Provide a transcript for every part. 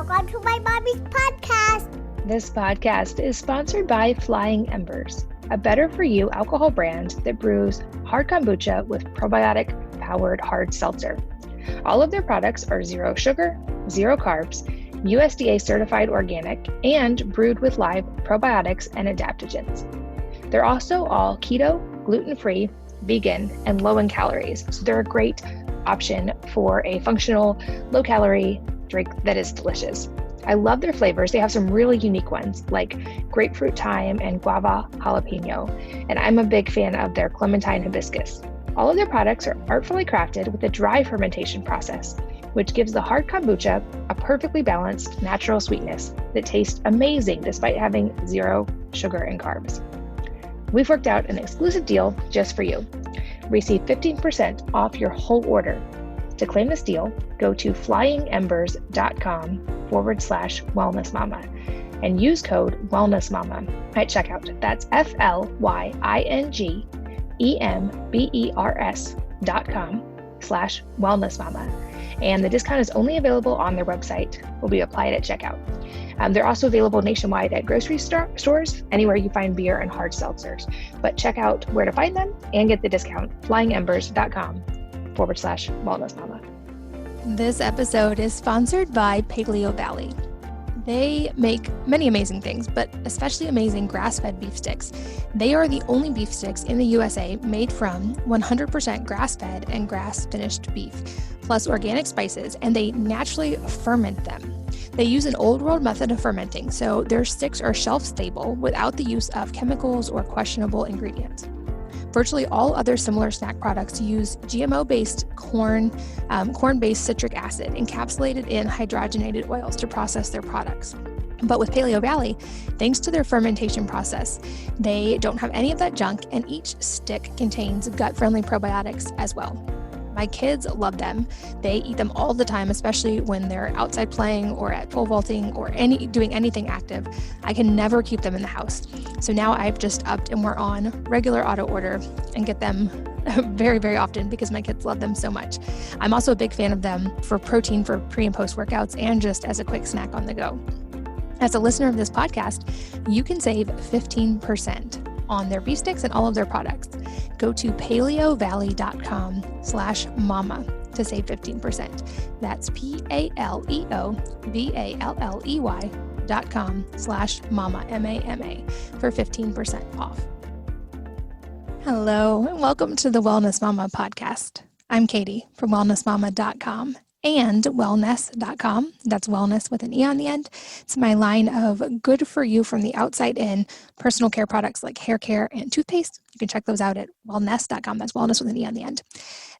Welcome to my mommy's podcast. This podcast is sponsored by Flying Embers, a better-for-you alcohol brand that brews hard kombucha with probiotic-powered hard seltzer. All of their products are zero sugar, zero carbs, USDA certified organic, and brewed with live probiotics and adaptogens. They're also all keto, gluten-free, vegan, and low in calories, so they're a great option for a functional, low-calorie drink that is delicious. I love their flavors. They have some really unique ones like grapefruit thyme and guava jalapeno, and I'm a big fan of their clementine hibiscus. All of their products are artfully crafted with a dry fermentation process, which gives the hard kombucha a perfectly balanced natural sweetness that tastes amazing despite having zero sugar and carbs. We've worked out an exclusive deal just for you. Receive 15% off your whole order. To claim this deal, go to flyingembers.com/wellnessmama and use code wellnessmama at checkout. That's FLYINGEMBERS.com/wellnessmama. And the discount is only available on their website, will be applied at checkout. They're also available nationwide at grocery stores, anywhere you find beer and hard seltzers. But check out where to find them and get the discount, flyingembers.com/wellnessmama. This episode is sponsored by Paleo Valley. They make many amazing things, but especially amazing grass-fed beef sticks. They are the only beef sticks in the USA made from 100% grass-fed and grass-finished beef, plus organic spices, and they naturally ferment them. They use an old world method of fermenting, so their sticks are shelf stable without the use of chemicals or questionable ingredients. Virtually all other similar snack products use GMO-based corn-based citric acid encapsulated in hydrogenated oils to process their products. But with Paleo Valley, thanks to their fermentation process, they don't have any of that junk, and each stick contains gut-friendly probiotics as well. My kids love them. They eat them all the time, especially when they're outside playing or at pole vaulting or doing anything active. I can never keep them in the house. So now I've just upped and we're on regular auto order and get them very, very often because my kids love them so much. I'm also a big fan of them for protein for pre and post workouts and just as a quick snack on the go. As a listener of this podcast, you can save 15% on their beef sticks and all of their products. Go to paleovalley.com/mama to save 15%. That's PALEOVALLEY.com/mama, MAMA, for 15% off. Hello, and welcome to the Wellness Mama podcast. I'm Katie from wellnessmama.com and wellness.com. That's wellness with an E on the end. It's my line of good for you from the outside in personal care products like hair care and toothpaste. You can check those out at wellness.com. That's wellness with an E on the end.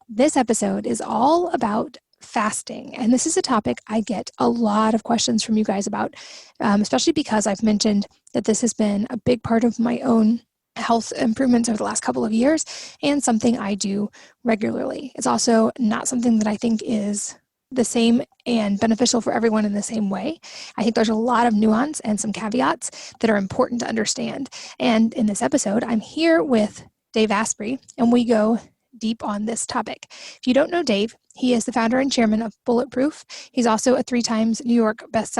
This episode is all about fasting. And this is a topic I get a lot of questions from you guys about, especially because I've mentioned that this has been a big part of my own health improvements over the last couple of years and something I do regularly. It's also not something that I think is the same and beneficial for everyone in the same way. I think there's a lot of nuance and some caveats that are important to understand. And in this episode, I'm here with Dave Asprey, and we go deep on this topic. If you don't know Dave, he is the founder and chairman of Bulletproof. He's also a 3 times New York Times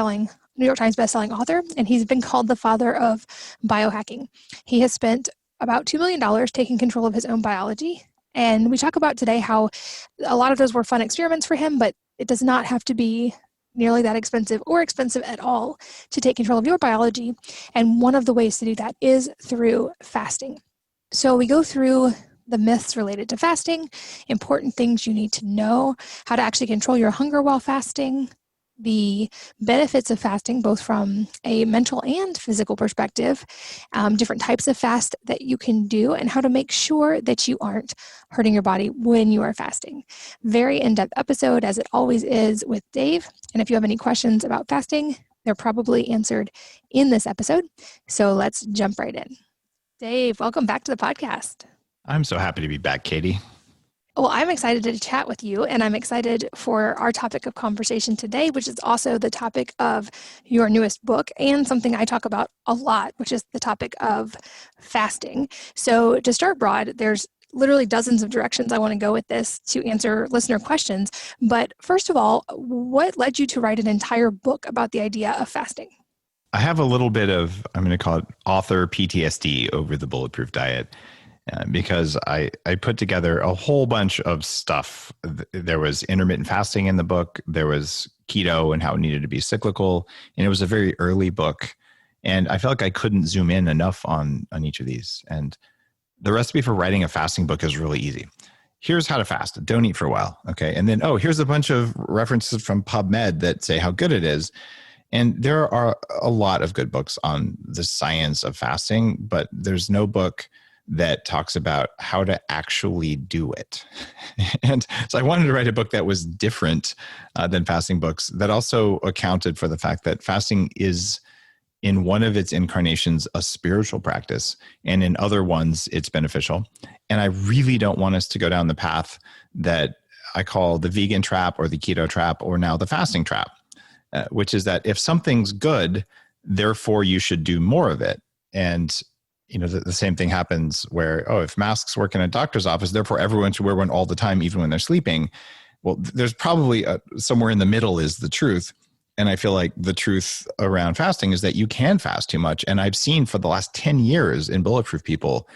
bestselling author, and he's been called the father of biohacking. He has spent about $2 million taking control of his own biology. And we talk about today how a lot of those were fun experiments for him, but it does not have to be nearly that expensive or expensive at all to take control of your biology. And one of the ways to do that is through fasting. So we go through the myths related to fasting, important things you need to know, how to actually control your hunger while fasting, the benefits of fasting, both from a mental and physical perspective, different types of fast that you can do, and how to make sure that you aren't hurting your body when you are fasting. Very in-depth episode, as it always is with Dave. And if you have any questions about fasting, they're probably answered in this episode. So let's jump right in. Dave, welcome back to the podcast. I'm so happy to be back, Katie. Well, I'm excited to chat with you, and I'm excited for our topic of conversation today, which is also the topic of your newest book and something I talk about a lot, which is the topic of fasting. So to start broad, there's literally dozens of directions I want to go with this to answer listener questions. But first of all, what led you to write an entire book about the idea of fasting? I have a little bit of, I'm going to call it author PTSD over the Bulletproof diet because I put together a whole bunch of stuff. There was intermittent fasting in the book. There was keto and how it needed to be cyclical. And it was a very early book. And I felt like I couldn't zoom in enough on each of these. And the recipe for writing a fasting book is really easy. Here's how to fast. Don't eat for a while. Okay. And then, here's a bunch of references from PubMed that say how good it is. And there are a lot of good books on the science of fasting, but there's no book that talks about how to actually do it. And so I wanted to write a book that was different than fasting books, that also accounted for the fact that fasting is, in one of its incarnations, a spiritual practice, and in other ones, it's beneficial. And I really don't want us to go down the path that I call the vegan trap or the keto trap or now the fasting trap, which is that if something's good, therefore you should do more of it. And the same thing happens where, if masks work in a doctor's office, therefore everyone should wear one all the time, even when they're sleeping. Well, there's probably somewhere in the middle is the truth. And I feel like the truth around fasting is that you can fast too much. And I've seen for the last 10 years in Bulletproof people,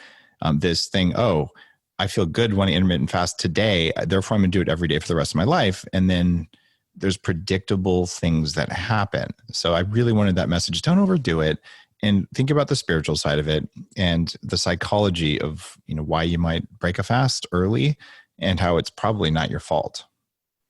this thing, I feel good when I intermittent fast today, therefore I'm going to do it every day for the rest of my life. And then there's predictable things that happen. So I really wanted that message. Don't overdo it. And think about the spiritual side of it and the psychology of, why you might break a fast early and how it's probably not your fault.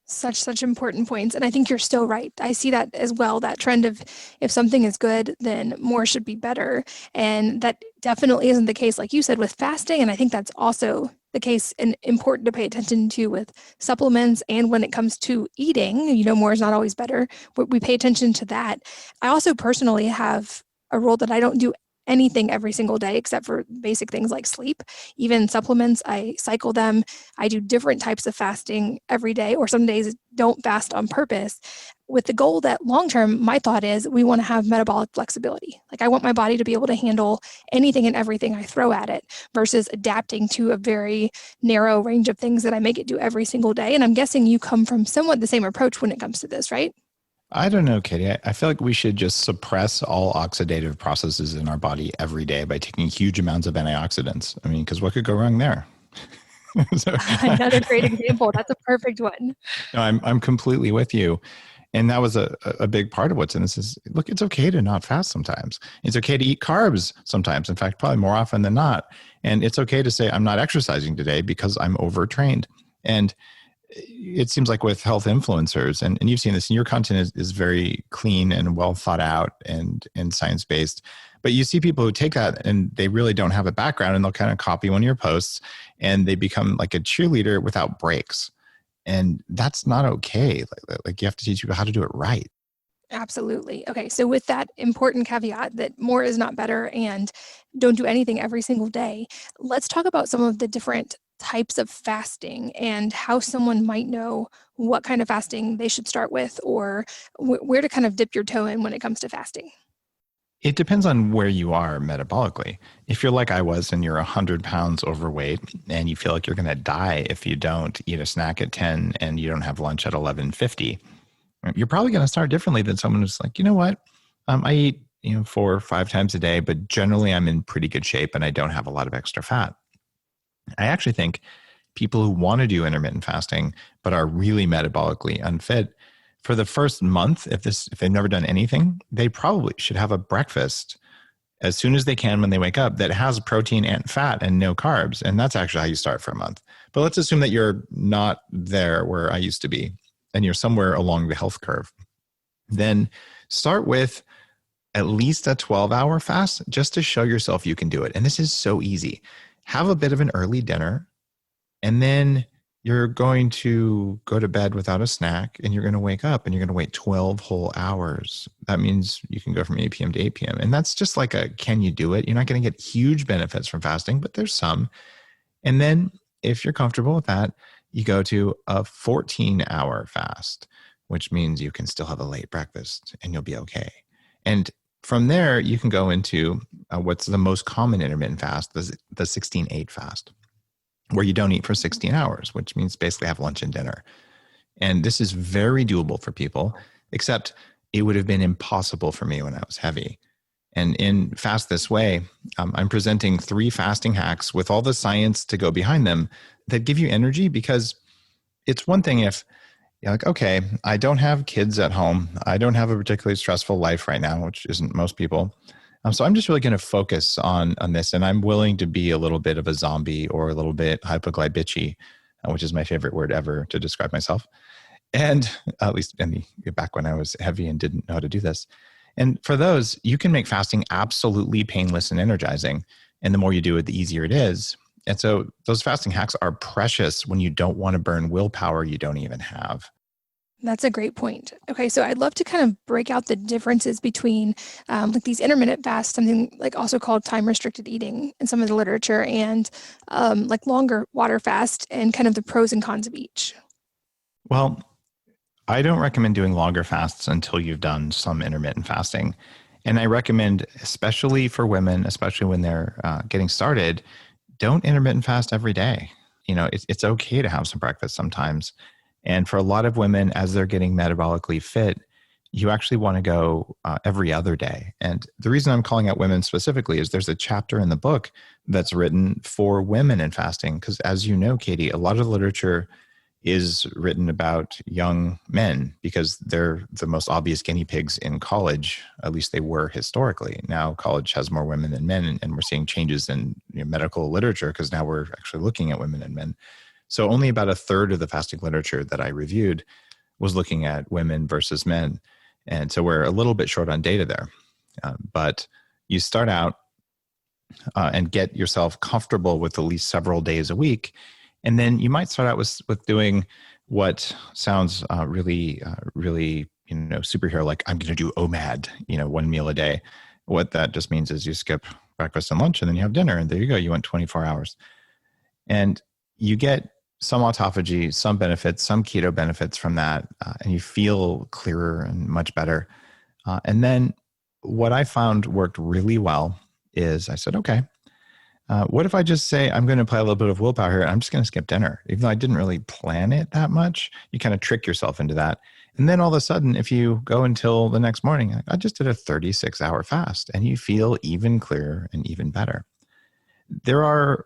Such important points. And I think you're still right. I see that as well, that trend of if something is good, then more should be better. And that definitely isn't the case, like you said, with fasting. And I think that's also the case and important to pay attention to with supplements. And when it comes to eating, more is not always better. We pay attention to that. I also personally have a rule that I don't do anything every single day except for basic things like sleep. Even supplements, I cycle them. I do different types of fasting every day, or some days don't fast on purpose, with the goal that long-term, my thought is we want to have metabolic flexibility. Like I want my body to be able to handle anything and everything I throw at it versus adapting to a very narrow range of things that I make it do every single day. And I'm guessing you come from somewhat the same approach when it comes to this, right? I don't know, Katie. I feel like we should just suppress all oxidative processes in our body every day by taking huge amounts of antioxidants. I mean, because what could go wrong there? Another great example. That's a perfect one. No, I'm completely with you. And that was a big part of what's in this is, look, it's okay to not fast sometimes. It's okay to eat carbs sometimes. In fact, probably more often than not. And it's okay to say, I'm not exercising today because I'm overtrained. And it seems like with health influencers, and you've seen this, and your content is very clean and well thought out and science-based, but you see people who take that and they really don't have a background and they'll kind of copy one of your posts and they become like a cheerleader without breaks. And that's not okay. Like you have to teach people how to do it right. Absolutely. Okay. So with that important caveat that more is not better and don't do anything every single day, let's talk about some of the different types of fasting and how someone might know what kind of fasting they should start with or where to kind of dip your toe in when it comes to fasting. It depends on where you are metabolically. If you're like I was and you're 100 pounds overweight and you feel like you're going to die if you don't eat a snack at 10 and you don't have lunch at 11:50, you're probably going to start differently than someone who's like, you know what, I eat 4 or 5 times a day, but generally I'm in pretty good shape and I don't have a lot of extra fat. I actually think people who want to do intermittent fasting but are really metabolically unfit, for the first month, if they've never done anything, they probably should have a breakfast as soon as they can when they wake up that has protein and fat and no carbs. And that's actually how you start for a month. But let's assume that you're not there where I used to be and you're somewhere along the health curve. Then start with at least a 12-hour fast just to show yourself you can do it. And this is so easy. Have a bit of an early dinner, and then you're going to go to bed without a snack, and you're going to wake up and you're going to wait 12 whole hours. That means you can go from 8 p.m. to 8 p.m. And that's just like can you do it? You're not going to get huge benefits from fasting, but there's some. And then if you're comfortable with that, you go to a 14-hour fast, which means you can still have a late breakfast and you'll be okay. And from there, you can go into what's the most common intermittent fast, the 16-8 fast, where you don't eat for 16 hours, which means basically have lunch and dinner. And this is very doable for people, except it would have been impossible for me when I was heavy. And in Fast This Way, I'm presenting 3 fasting hacks with all the science to go behind them that give you energy, because it's one thing if you're like, okay, I don't have kids at home. I don't have a particularly stressful life right now, which isn't most people. So I'm just really going to focus on this, and I'm willing to be a little bit of a zombie or a little bit hypoglycemic, which is my favorite word ever to describe myself. And at least back when I was heavy and didn't know how to do this. And for those, you can make fasting absolutely painless and energizing. And the more you do it, the easier it is. And so those fasting hacks are precious when you don't want to burn willpower you don't even have. That's a great point. Okay, so I'd love to kind of break out the differences between like these intermittent fasts, something like also called time-restricted eating in some of the literature, and like longer water fast, and kind of the pros and cons of each. Well, I don't recommend doing longer fasts until you've done some intermittent fasting. And I recommend, especially for women, especially when they're getting started, don't intermittent fast every day. It's okay to have some breakfast sometimes. And for a lot of women, as they're getting metabolically fit, you actually want to go every other day. And the reason I'm calling out women specifically is there's a chapter in the book that's written for women in fasting. Because as you know, Katie, a lot of the literature is written about young men because they're the most obvious guinea pigs in college. At least they were historically. Now college has more women than men, and we're seeing changes in medical literature because now we're actually looking at women and men. So only about a third of the fasting literature that I reviewed was looking at women versus men. And so we're a little bit short on data there. But you start out and get yourself comfortable with at least several days a week. And then you might start out with doing what sounds really superhero, like I'm going to do OMAD, 1 meal a day. What that just means is you skip breakfast and lunch and then you have dinner, and there you go. You went 24 hours. And you get some autophagy, some benefits, some keto benefits from that, and you feel clearer and much better. And then what I found worked really well is I said, okay, what if I just say I'm going to apply a little bit of willpower here and I'm just going to skip dinner? Even though I didn't really plan it that much, you kind of trick yourself into that. And then all of a sudden, if you go until the next morning, I just did a 36-hour fast, and you feel even clearer and even better. There are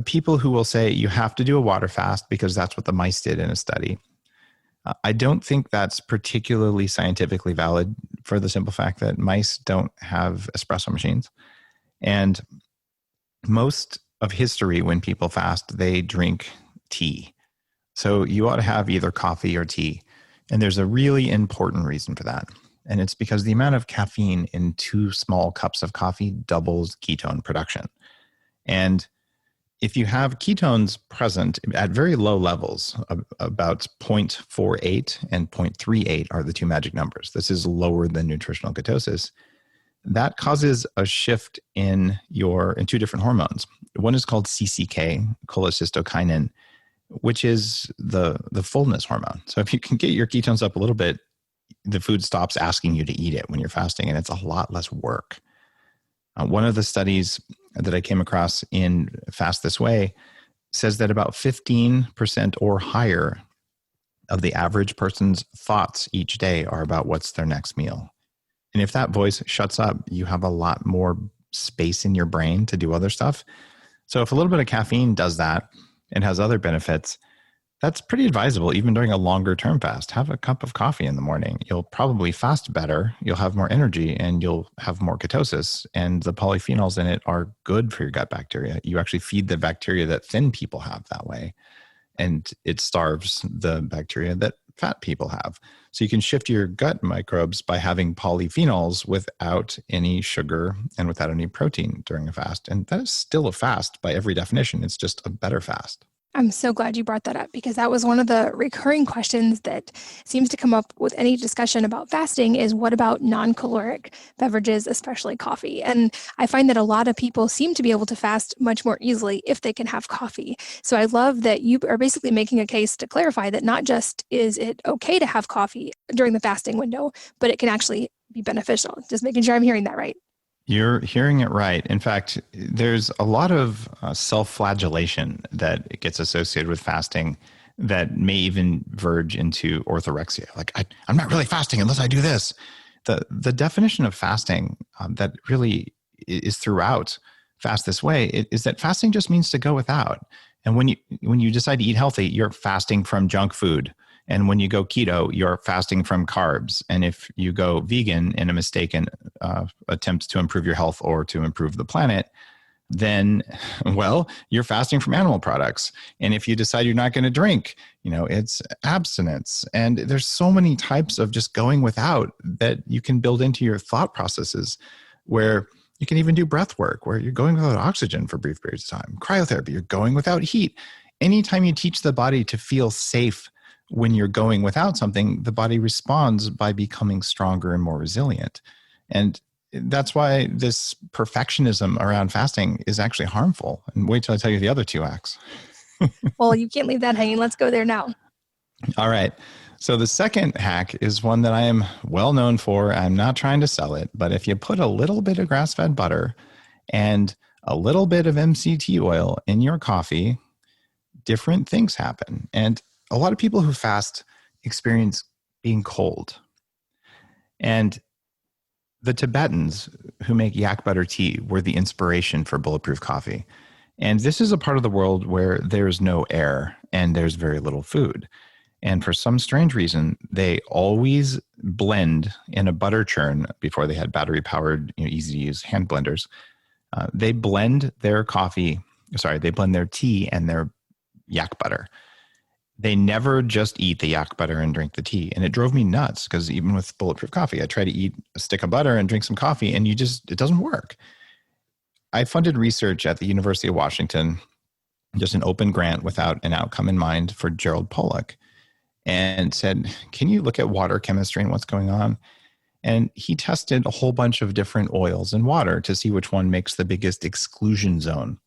people who will say you have to do a water fast because that's what the mice did in a study. I don't think that's particularly scientifically valid for the simple fact that mice don't have espresso machines. And most of history, when people fast, they drink tea. So you ought to have either coffee or tea. And there's a really important reason for that. And it's because the amount of caffeine in 2 small cups of coffee doubles ketone production. And if you have ketones present at very low levels, about 0.48 and 0.38 are the 2 magic numbers. This is lower than nutritional ketosis. That causes a shift in 2 different hormones. One is called CCK, cholecystokinin, which is the fullness hormone. So if you can get your ketones up a little bit, the food stops asking you to eat it when you're fasting, and it's a lot less work. One of the studies that I came across in Fast This Way says that about 15% or higher of the average person's thoughts each day are about what's their next meal. And if that voice shuts up, you have a lot more space in your brain to do other stuff. So if a little bit of caffeine does that and has other benefits, that's pretty advisable even during a longer term fast. Have a cup of coffee in the morning. You'll probably fast better. You'll have more energy and you'll have more ketosis. And the polyphenols in it are good for your gut bacteria. You actually feed the bacteria that thin people have that way. And it starves the bacteria that fat people have. So you can shift your gut microbes by having polyphenols without any sugar and without any protein during a fast. And that is still a fast by every definition. It's just a better fast. I'm so glad you brought that up, because that was one of the recurring questions that seems to come up with any discussion about fasting is, what about non-caloric beverages, especially coffee? And I find that a lot of people seem to be able to fast much more easily if they can have coffee. So I love that you are basically making a case to clarify that not just is it okay to have coffee during the fasting window, but it can actually be beneficial. Just making sure I'm hearing that right. You're hearing it right. In fact, there's a lot of self-flagellation that gets associated with fasting that may even verge into orthorexia. Like, I'm not really fasting unless I do this. The definition of fasting that really is throughout Fast This Way is that fasting just means to go without. And when you decide to eat healthy, you're fasting from junk food. And when you go keto, you're fasting from carbs. And if you go vegan in a mistaken attempt to improve your health or to improve the planet, then, well, you're fasting from animal products. And if you decide you're not going to drink, it's abstinence. And there's so many types of just going without that you can build into your thought processes, where you can even do breath work, where you're going without oxygen for brief periods of time. Cryotherapy, you're going without heat. Anytime you teach the body to feel safe when you're going without something, the body responds by becoming stronger and more resilient. And that's why this perfectionism around fasting is actually harmful. And wait till I tell you the other two acts. Well, you can't leave that hanging. Let's go there now. All right. So the second hack is one that I am well known for. I'm not trying to sell it, but if you put a little bit of grass-fed butter and a little bit of MCT oil in your coffee, different things happen. And a lot of people who fast experience being cold. And the Tibetans who make yak butter tea were the inspiration for Bulletproof coffee. And this is a part of the world where there's no air and there's very little food. And for some strange reason, they always blend in a butter churn before they had battery-powered, easy-to-use hand blenders. They blend their tea and their yak butter. They never just eat the yak butter and drink the tea. And it drove me nuts because even with Bulletproof coffee, I try to eat a stick of butter and drink some coffee and it doesn't work. I funded research at the University of Washington, just an open grant without an outcome in mind, for Gerald Pollack, and said, can you look at water chemistry and what's going on? And he tested a whole bunch of different oils in water to see which one makes the biggest exclusion zone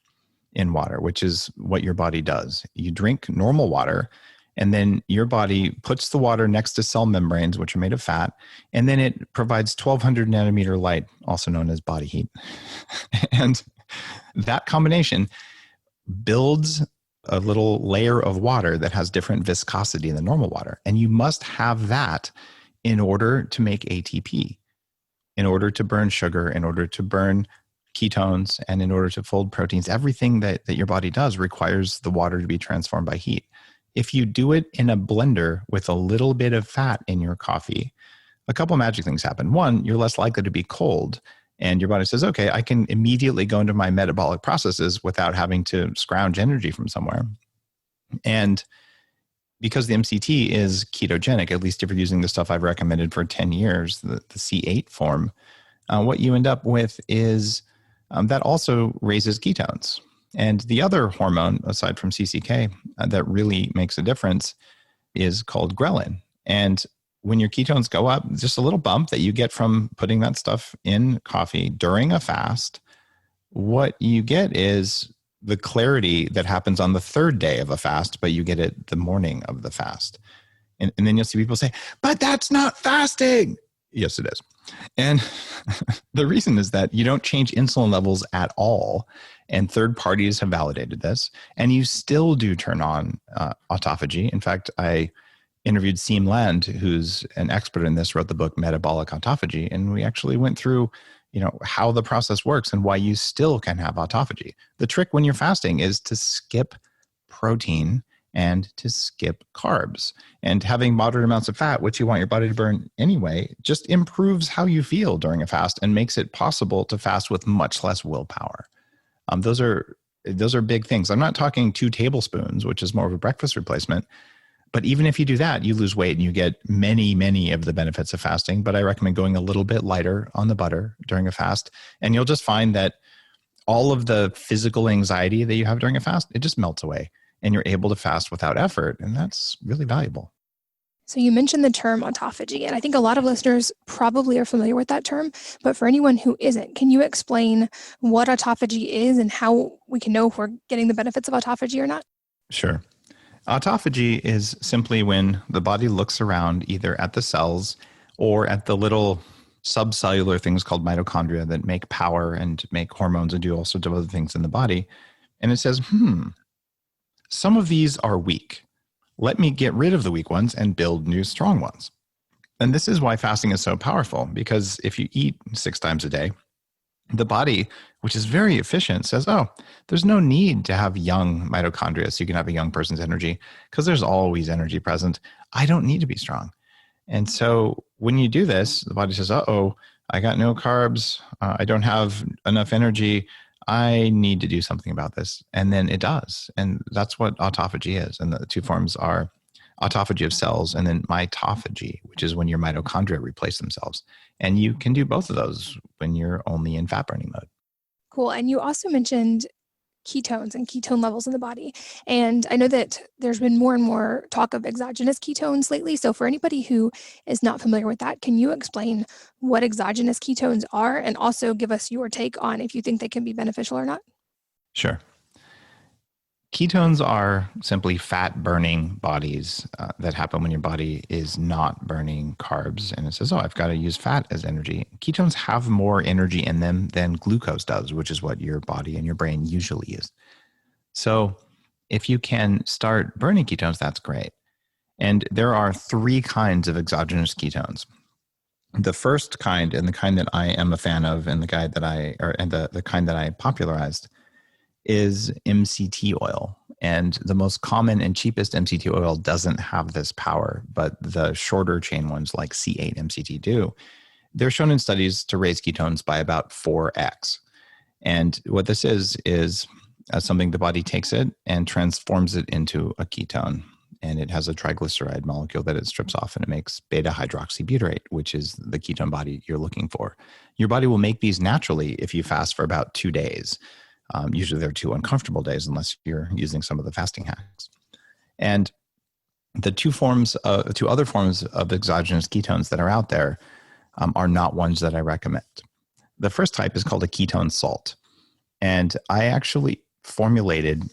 in water, which is what your body does. You drink normal water, and then your body puts the water next to cell membranes, which are made of fat, and then it provides 1200 nanometer light, also known as body heat. And that combination builds a little layer of water that has different viscosity than normal water. And you must have that in order to make ATP, in order to burn sugar, in order to burn ketones, and in order to fold proteins. Everything that your body does requires the water to be transformed by heat. If you do it in a blender with a little bit of fat in your coffee, a couple magic things happen. One, you're less likely to be cold, and your body says, okay, I can immediately go into my metabolic processes without having to scrounge energy from somewhere. And because the MCT is ketogenic, at least if you're using the stuff I've recommended for 10 years, the C8 form, what you end up with is that also raises ketones. And the other hormone, aside from CCK, that really makes a difference is called ghrelin. And when your ketones go up, just a little bump that you get from putting that stuff in coffee during a fast, what you get is the clarity that happens on the third day of a fast, but you get it the morning of the fast. And then you'll see people say, but that's not fasting. Yes, it is. And the reason is that you don't change insulin levels at all. And third parties have validated this. And you still do turn on autophagy. In fact, I interviewed Siim Land, who's an expert in this, wrote the book Metabolic Autophagy. And we actually went through, how the process works and why you still can have autophagy. The trick when you're fasting is to skip protein and to skip carbs. And having moderate amounts of fat, which you want your body to burn anyway, just improves how you feel during a fast and makes it possible to fast with much less willpower. Those are big things. I'm not talking 2 tablespoons, which is more of a breakfast replacement. But even if you do that, you lose weight and you get many, many of the benefits of fasting. But I recommend going a little bit lighter on the butter during a fast. And you'll just find that all of the physical anxiety that you have during a fast, it just melts away. And you're able to fast without effort. And that's really valuable. So you mentioned the term autophagy, and I think a lot of listeners probably are familiar with that term. But for anyone who isn't, can you explain what autophagy is and how we can know if we're getting the benefits of autophagy or not? Sure. Autophagy is simply when the body looks around either at the cells or at the little subcellular things called mitochondria that make power and make hormones and do all sorts of other things in the body. And it says, some of these are weak. Let me get rid of the weak ones and build new strong ones. And this is why fasting is so powerful, because if you eat 6 times a day, the body, which is very efficient, says, oh, there's no need to have young mitochondria so you can have a young person's energy, because there's always energy present. I don't need to be strong. And so when you do this, the body says, uh-oh, I got no carbs. I don't have enough energy. I need to do something about this. And then it does. And that's what autophagy is. And the two forms are autophagy of cells and then mitophagy, which is when your mitochondria replace themselves. And you can do both of those when you're only in fat burning mode. Cool. And you also mentioned ketones and ketone levels in the body. And I know that there's been more and more talk of exogenous ketones lately. So for anybody who is not familiar with that, can you explain what exogenous ketones are and also give us your take on if you think they can be beneficial or not? Sure. Ketones are simply fat burning bodies that happen when your body is not burning carbs. And it says, oh, I've got to use fat as energy. Ketones have more energy in them than glucose does, which is what your body and your brain usually use. So if you can start burning ketones, that's great. And there are 3 kinds of exogenous ketones. The first kind, and the kind that I am a fan of, and the kind that I popularized, is MCT oil. And the most common and cheapest MCT oil doesn't have this power, but the shorter chain ones like C8 MCT do. They're shown in studies to raise ketones by about 4x. And what this is something the body takes it and transforms it into a ketone. And it has a triglyceride molecule that it strips off, and it makes beta hydroxybutyrate, which is the ketone body you're looking for. Your body will make these naturally if you fast for about 2 days. Usually they're 2 uncomfortable days unless you're using some of the fasting hacks. And the 2 other forms of exogenous ketones that are out there are not ones that I recommend. The first type is called a ketone salt. And I actually formulated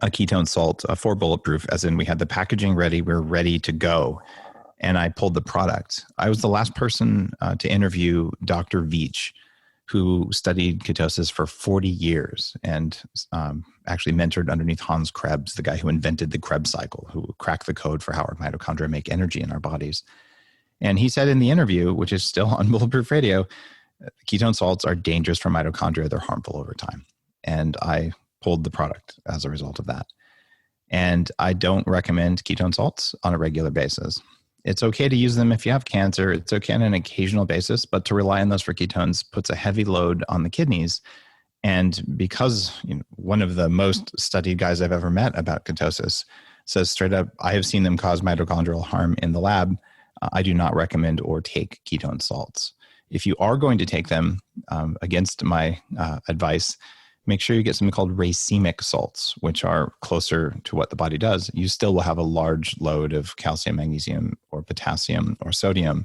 a ketone salt for Bulletproof, as in we had the packaging ready, we're ready to go. And I pulled the product. I was the last person to interview Dr. Veach, who studied ketosis for 40 years and actually mentored underneath Hans Krebs, the guy who invented the Krebs cycle, who cracked the code for how our mitochondria make energy in our bodies. And he said in the interview, which is still on Bulletproof Radio, ketone salts are dangerous for mitochondria. They're harmful over time. And I pulled the product as a result of that. And I don't recommend ketone salts on a regular basis. It's okay to use them if you have cancer. It's okay on an occasional basis, but to rely on those for ketones puts a heavy load on the kidneys. And because one of the most studied guys I've ever met about ketosis says straight up, I have seen them cause mitochondrial harm in the lab. I do not recommend or take ketone salts. If you are going to take them, against my advice, make sure you get something called racemic salts, which are closer to what the body does. You still will have a large load of calcium, magnesium, or potassium, or sodium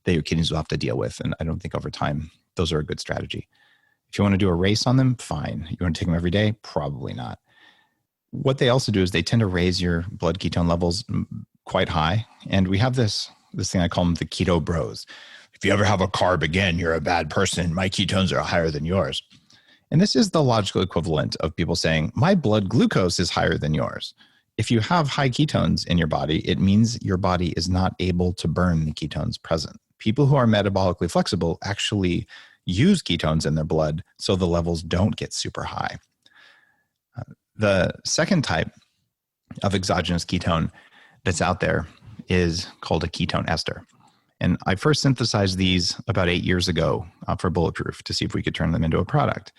that your kidneys will have to deal with. And I don't think over time, those are a good strategy. If you want to do a race on them, fine. You want to take them every day? Probably not. What they also do is they tend to raise your blood ketone levels quite high. And we have this thing I call them the keto bros. If you ever have a carb again, you're a bad person. My ketones are higher than yours. And this is the logical equivalent of people saying, my blood glucose is higher than yours. If you have high ketones in your body, it means your body is not able to burn the ketones present. People who are metabolically flexible actually use ketones in their blood so the levels don't get super high. The second type of exogenous ketone that's out there is called a ketone ester. And I first synthesized these about 8 years ago for Bulletproof to see if we could turn them into a product.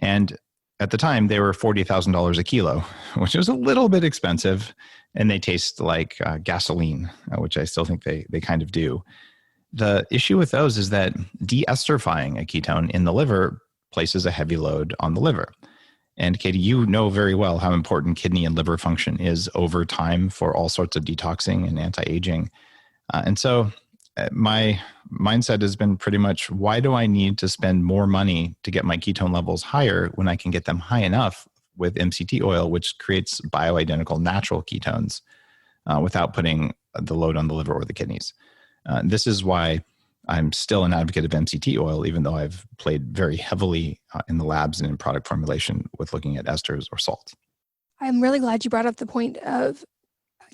And at the time, they were $40,000 a kilo, which was a little bit expensive. And they taste like gasoline, which I still think they kind of do. The issue with those is that de-esterifying a ketone in the liver places a heavy load on the liver. And Katie, you know very well how important kidney and liver function is over time for all sorts of detoxing and anti-aging. And so my mindset has been pretty much, why do I need to spend more money to get my ketone levels higher when I can get them high enough with MCT oil, which creates bioidentical natural ketones without putting the load on the liver or the kidneys? This is why I'm still an advocate of MCT oil, even though I've played very heavily in the labs and in product formulation with looking at esters or salts. I'm really glad you brought up the point of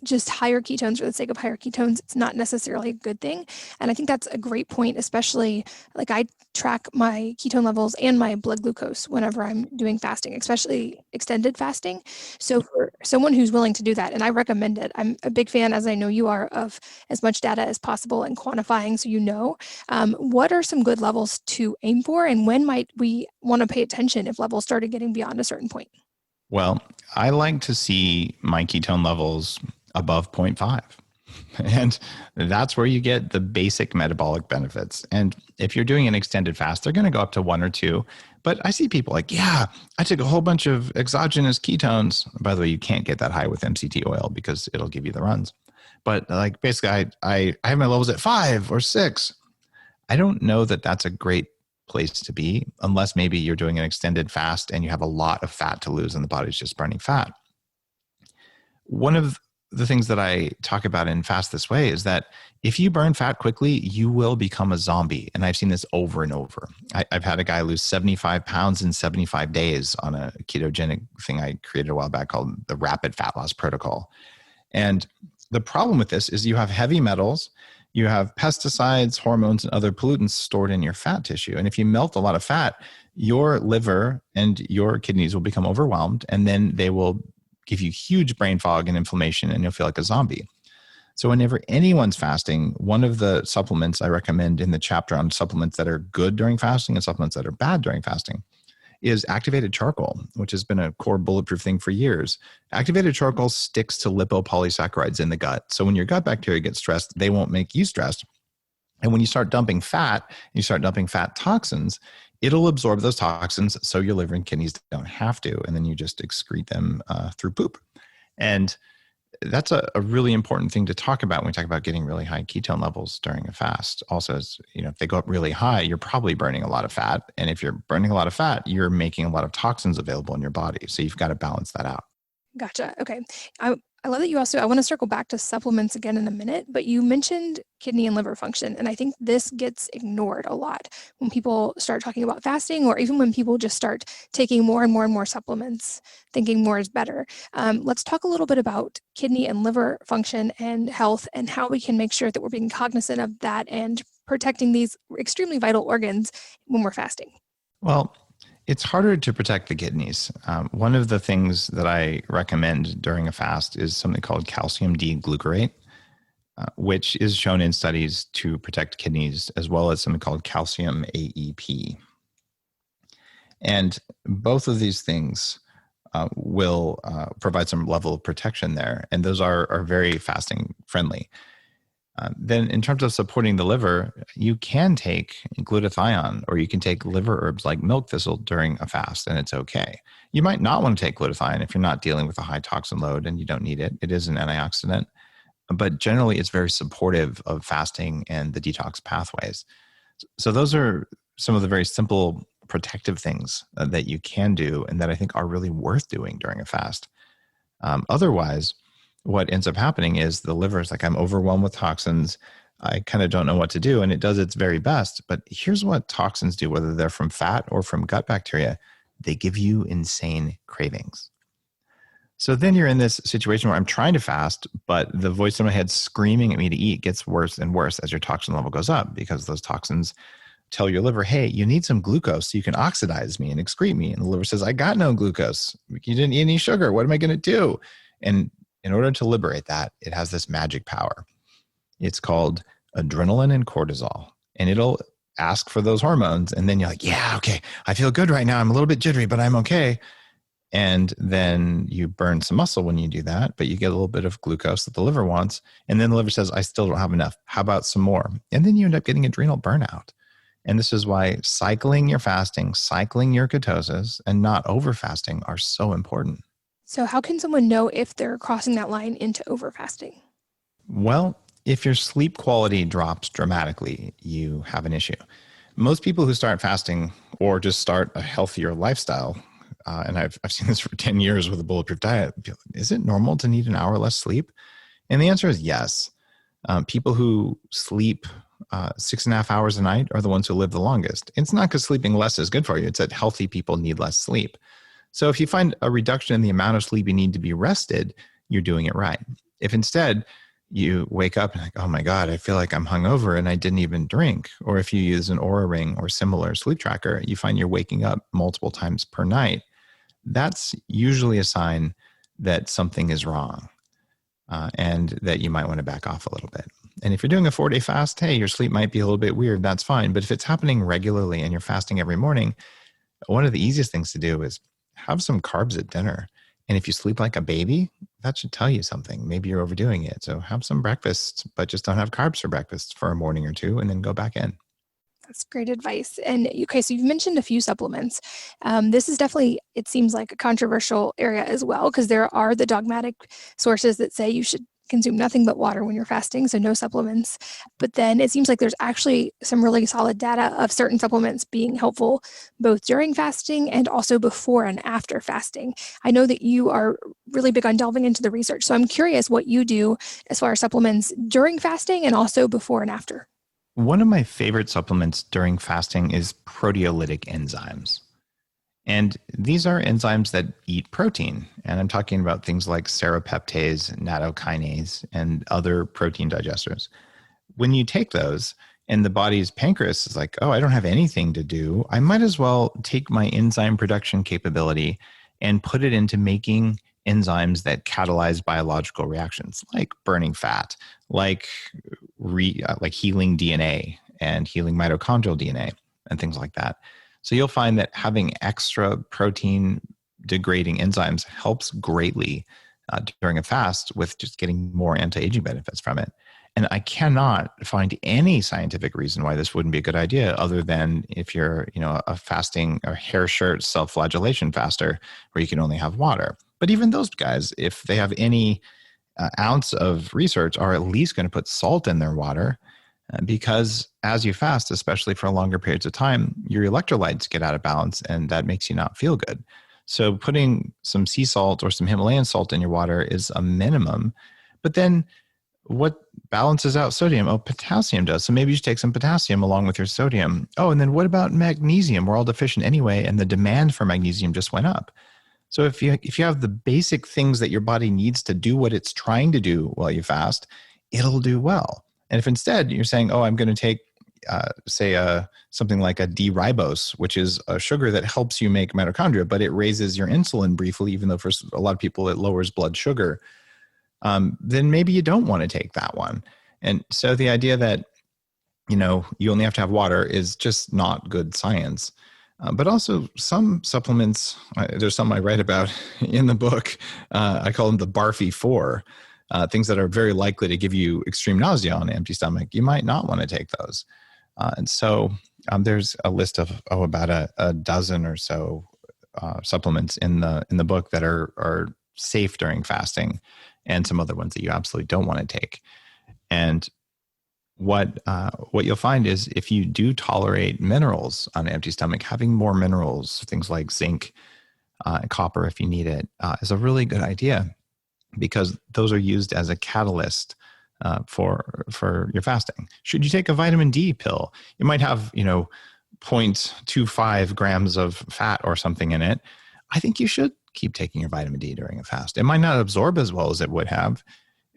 just higher ketones for the sake of higher ketones. It's not necessarily a good thing. And I think that's a great point, especially like I track my ketone levels and my blood glucose whenever I'm doing fasting, especially extended fasting. So for someone who's willing to do that, and I recommend it, I'm a big fan, as I know you are, of as much data as possible and quantifying so you know. What are some good levels to aim for, and when might we want to pay attention if levels started getting beyond a certain point? Well, I like to see my ketone levels above 0.5. And that's where you get the basic metabolic benefits. And if you're doing an extended fast, they're going to go up to 1 or 2. But I see people like, yeah, I took a whole bunch of exogenous ketones. By the way, you can't get that high with MCT oil because it'll give you the runs. But like basically, I have my levels at 5 or 6. I don't know that that's a great place to be unless maybe you're doing an extended fast and you have a lot of fat to lose and the body's just burning fat. One of the things that I talk about in Fast This Way is that if you burn fat quickly, you will become a zombie. And I've seen this over and over. I've had a guy lose 75 pounds in 75 days on a ketogenic thing I created a while back called the Rapid Fat Loss Protocol. And the problem with this is you have heavy metals, you have pesticides, hormones, and other pollutants stored in your fat tissue. And if you melt a lot of fat, your liver and your kidneys will become overwhelmed, and then they will give you huge brain fog and inflammation, and you'll feel like a zombie. So whenever anyone's fasting, one of the supplements I recommend in the chapter on supplements that are good during fasting and supplements that are bad during fasting is activated charcoal, which has been a core Bulletproof thing for years. Activated charcoal sticks to lipopolysaccharides in the gut. So when your gut bacteria get stressed, they won't make you stressed. And when you start dumping fat, you start dumping fat toxins, it'll absorb those toxins so your liver and kidneys don't have to, and then you just excrete them through poop. And that's a really important thing to talk about when we talk about getting really high ketone levels during a fast. Also, is, if they go up really high, you're probably burning a lot of fat. And if you're burning a lot of fat, you're making a lot of toxins available in your body. So you've got to balance that out. Gotcha. Okay. I love that you also, I want to circle back to supplements again in a minute, but you mentioned kidney and liver function. And I think this gets ignored a lot when people start talking about fasting, or even when people just start taking more and more and more supplements, thinking more is better. Let's talk a little bit about kidney and liver function and health, and how we can make sure that we're being cognizant of that and protecting these extremely vital organs when we're fasting. Well, it's harder to protect the kidneys. One of the things that I recommend during a fast is something called calcium D-glucarate, which is shown in studies to protect kidneys, as well as something called calcium AEP. And both of these things will provide some level of protection there. And those are very fasting friendly. Then in terms of supporting the liver, you can take glutathione, or you can take liver herbs like milk thistle during a fast, and it's okay. You might not want to take glutathione if you're not dealing with a high toxin load and you don't need it. It is an antioxidant, but generally it's very supportive of fasting and the detox pathways. So those are some of the very simple protective things that you can do and that I think are really worth doing during a fast. Otherwise, what ends up happening is the liver is like, I'm overwhelmed with toxins. I kind of don't know what to do. And it does its very best. But here's what toxins do, whether they're from fat or from gut bacteria. They give you insane cravings. So then you're in this situation where I'm trying to fast, but the voice in my head screaming at me to eat gets worse and worse as your toxin level goes up, because those toxins tell your liver, hey, you need some glucose so you can oxidize me and excrete me. And the liver says, I got no glucose. You didn't eat any sugar. What am I going to do? And in order to liberate that, it has this magic power. It's called adrenaline and cortisol. And it'll ask for those hormones. And then you're like, yeah, okay, I feel good right now. I'm a little bit jittery, but I'm okay. And then you burn some muscle when you do that, but you get a little bit of glucose that the liver wants. And then the liver says, I still don't have enough. How about some more? And then you end up getting adrenal burnout. And this is why cycling your fasting, cycling your ketosis, and not over fasting are so important. So how can someone know if they're crossing that line into overfasting? Well, if your sleep quality drops dramatically, you have an issue. Most people who start fasting or just start a healthier lifestyle, and I've seen this for 10 years with a Bulletproof diet, is it normal to need an hour less sleep? And the answer is yes. People who sleep 6.5 hours a night are the ones who live the longest. It's not because sleeping less is good for you. It's that healthy people need less sleep. So if you find a reduction in the amount of sleep you need to be rested, you're doing it right. If instead you wake up and like, oh my God, I feel like I'm hungover and I didn't even drink. Or if you use an Oura Ring or similar sleep tracker, you find you're waking up multiple times per night. That's usually a sign that something is wrong and that you might want to back off a little bit. And if you're doing a 4-day fast, hey, your sleep might be a little bit weird. That's fine. But if it's happening regularly and you're fasting every morning, one of the easiest things to do is have some carbs at dinner. And if you sleep like a baby, that should tell you something. Maybe you're overdoing it. So have some breakfast, but just don't have carbs for breakfast for a morning or two and then go back in. That's great advice. And okay, so you've mentioned a few supplements. This is definitely, it seems like a controversial area as well, because there are the dogmatic sources that say you should consume nothing but water when you're fasting, so no supplements. But then it seems like there's actually some really solid data of certain supplements being helpful both during fasting and also before and after fasting. I know that you are really big on delving into the research, so I'm curious what you do as far as supplements during fasting and also before and after. One of my favorite supplements during fasting is proteolytic enzymes. And these are enzymes that eat protein. And I'm talking about things like serrapeptase, nattokinase, and other protein digesters. When you take those and the body's pancreas is like, oh, I don't have anything to do, I might as well take my enzyme production capability and put it into making enzymes that catalyze biological reactions, like burning fat, like healing DNA and healing mitochondrial DNA and things like that. So you'll find that having extra protein degrading enzymes helps greatly during a fast with just getting more anti-aging benefits from it. And I cannot find any scientific reason why this wouldn't be a good idea other than if you're, a fasting or hair shirt self-flagellation faster where you can only have water. But even those guys, if they have any ounce of research, are at least going to put salt in their water because as you fast, especially for longer periods of time, your electrolytes get out of balance and that makes you not feel good. So putting some sea salt or some Himalayan salt in your water is a minimum. But then what balances out sodium? Oh, potassium does. So maybe you should take some potassium along with your sodium. Oh, and then what about magnesium? We're all deficient anyway, and the demand for magnesium just went up. So if you have the basic things that your body needs to do what it's trying to do while you fast, it'll do well. And if instead you're saying, oh, I'm going to take, something like a D-ribose, which is a sugar that helps you make mitochondria, but it raises your insulin briefly, even though for a lot of people it lowers blood sugar, then maybe you don't want to take that one. And so the idea that, you only have to have water is just not good science. But also some supplements, there's some I write about in the book, I call them the Barfy 4, things that are very likely to give you extreme nausea on an empty stomach. You might not want to take those. And so there's a list of about a dozen or so supplements in the book that are safe during fasting and some other ones that you absolutely don't want to take. And what you'll find is if you do tolerate minerals on an empty stomach, having more minerals, things like zinc and copper if you need it, is a really good idea because those are used as a catalyst for your fasting. Should you take a vitamin D pill? It might have 0.25 grams of fat or something in it. I think you should keep taking your vitamin D during a fast. It might not absorb as well as it would have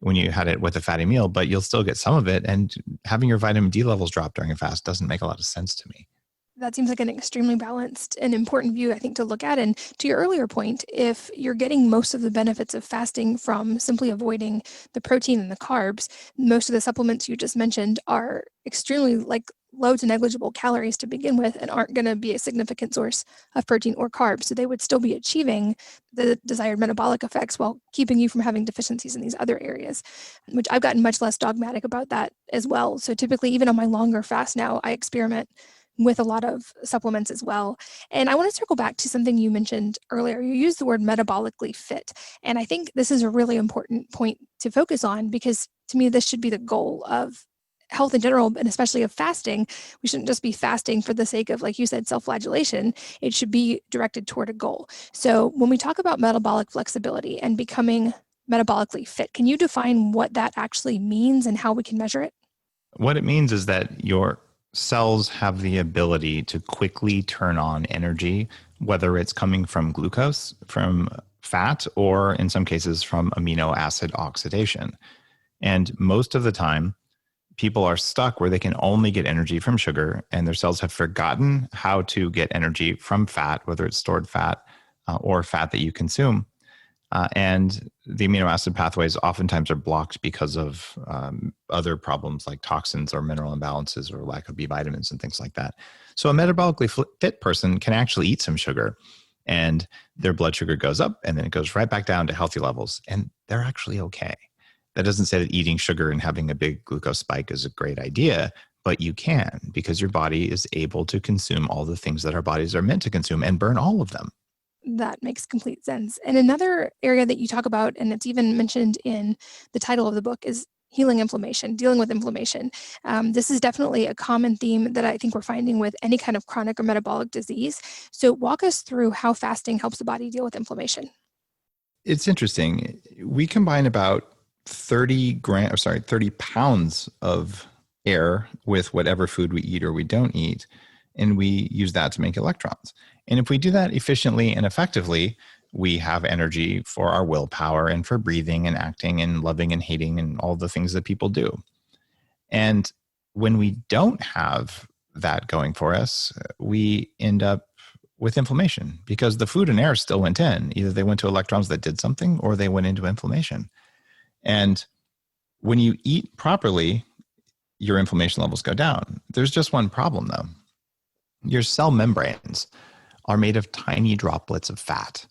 when you had it with a fatty meal, but you'll still get some of it. And having your vitamin D levels drop during a fast doesn't make a lot of sense to me. That seems like an extremely balanced and important view, I think, to look at. And to your earlier point, if you're getting most of the benefits of fasting from simply avoiding the protein and the carbs, most of the supplements you just mentioned are extremely low to negligible calories to begin with and aren't going to be a significant source of protein or carbs. So they would still be achieving the desired metabolic effects while keeping you from having deficiencies in these other areas, which I've gotten much less dogmatic about that as well. So typically, even on my longer fast now, I experiment with a lot of supplements as well. And I want to circle back to something you mentioned earlier. You used the word metabolically fit. And I think this is a really important point to focus on because to me, this should be the goal of health in general, and especially of fasting. We shouldn't just be fasting for the sake of, like you said, self-flagellation. It should be directed toward a goal. So when we talk about metabolic flexibility and becoming metabolically fit, can you define what that actually means and how we can measure it? What it means is that your cells have the ability to quickly turn on energy, whether it's coming from glucose, from fat, or in some cases from amino acid oxidation. And most of the time, people are stuck where they can only get energy from sugar, and their cells have forgotten how to get energy from fat, whether it's stored fat or fat that you consume. And the amino acid pathways oftentimes are blocked because of other problems like toxins or mineral imbalances or lack of B vitamins and things like that. So a metabolically fit person can actually eat some sugar, and their blood sugar goes up and then it goes right back down to healthy levels, and they're actually okay. That doesn't say that eating sugar and having a big glucose spike is a great idea, but you can, because your body is able to consume all the things that our bodies are meant to consume and burn all of them. That makes complete sense. And another area that you talk about, and it's even mentioned in the title of the book, is healing inflammation, dealing with inflammation. This is definitely a common theme that I think we're finding with any kind of chronic or metabolic disease. So walk us through how fasting helps the body deal with inflammation. It's interesting. We combine about 30 pounds of air with whatever food we eat or we don't eat, and we use that to make electrons. And if we do that efficiently and effectively, we have energy for our willpower and for breathing and acting and loving and hating and all the things that people do. And when we don't have that going for us, we end up with inflammation because the food and air still went in. Either they went to electrons that did something or they went into inflammation. And when you eat properly, your inflammation levels go down. There's just one problem though. Your cell membranes are made of tiny droplets of fat.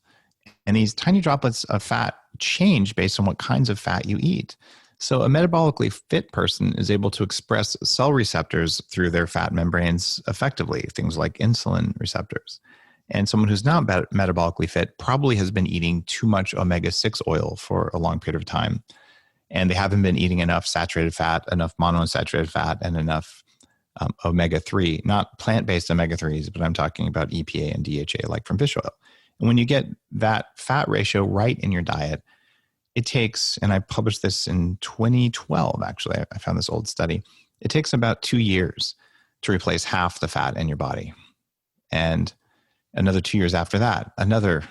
And these tiny droplets of fat change based on what kinds of fat you eat. So a metabolically fit person is able to express cell receptors through their fat membranes effectively, things like insulin receptors. And someone who's not metabolically fit probably has been eating too much omega-6 oil for a long period of time. And they haven't been eating enough saturated fat, enough monounsaturated fat, and enough omega-3, not plant-based omega-3s, but I'm talking about EPA and DHA, like from fish oil. And when you get that fat ratio right in your diet, it takes, and I published this in 2012, actually, I found this old study, it takes about 2 years to replace half the fat in your body. And another 2 years after that, another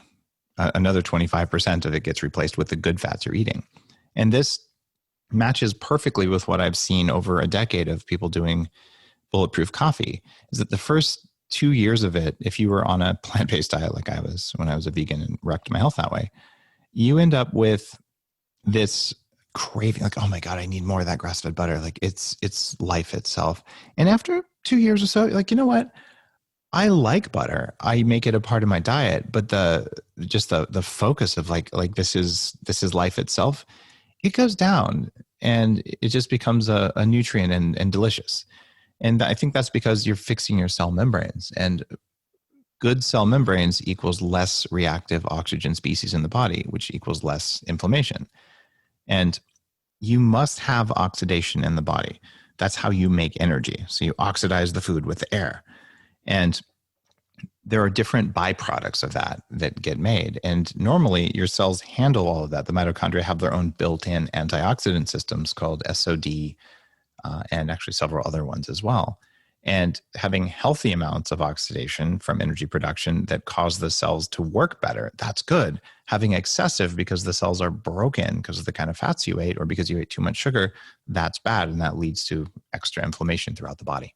25% of it gets replaced with the good fats you're eating. And this matches perfectly with what I've seen over a decade of people doing Bulletproof coffee, is that the first 2 years of it, if you were on a plant-based diet like I was when I was a vegan and wrecked my health that way, you end up with this craving, like, oh my God, I need more of that grass-fed butter. Like it's life itself. And after 2 years or so, like, you know what? I like butter. I make it a part of my diet, but the focus of like this is life itself, it goes down and it just becomes a nutrient and delicious. And I think that's because you're fixing your cell membranes, and good cell membranes equals less reactive oxygen species in the body, which equals less inflammation. And you must have oxidation in the body. That's how you make energy. So you oxidize the food with the air. And there are different byproducts of that get made. And normally your cells handle all of that. The mitochondria have their own built-in antioxidant systems called SOD, and actually several other ones as well. And having healthy amounts of oxidation from energy production that cause the cells to work better, that's good. Having excessive because the cells are broken because of the kind of fats you ate or because you ate too much sugar, that's bad. And that leads to extra inflammation throughout the body.